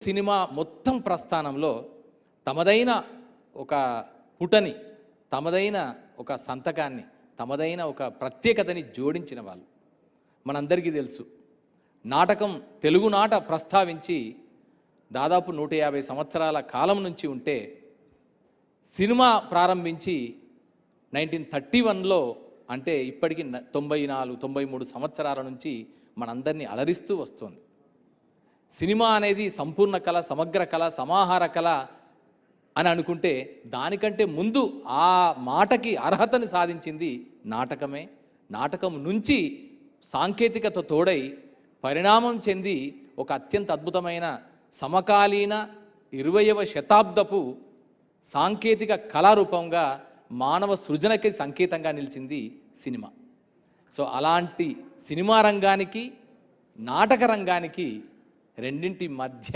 Cinema మొత్తం ప్రస్థానంలో తమదైన ఒక పుటని, తమదైన ఒక సంతకాన్ని, తమదైన ఒక ప్రత్యేకతని జోడించిన వాళ్ళు. మనందరికీ తెలుసు, నాటకం తెలుగు నాట ప్రస్తావించి దాదాపు 150 సంవత్సరాల కాలం నుంచి ఉంటే, సినిమా ప్రారంభించి 1931లో అంటే ఇప్పటికి 94, 93 సంవత్సరాల నుంచి మనందరినీ అలరిస్తూ వస్తుంది. సినిమా అనేది సంపూర్ణ కళ, సమగ్ర కళ, సమాహార కళ అని అనుకుంటే, దానికంటే ముందు ఆ మాటకి అర్హతని సాధించింది నాటకమే. నాటకం నుంచి సాంకేతికత తోడై పరిణామం చెంది ఒక అత్యంత అద్భుతమైన సమకాలీన 20వ శతాబ్దపు సాంకేతిక కళారూపంగా మానవ సృజనకి సంకేతంగా నిలిచింది సినిమా. సో అలాంటి సినిమా రంగానికి, నాటక రంగానికి రెండింటి మధ్య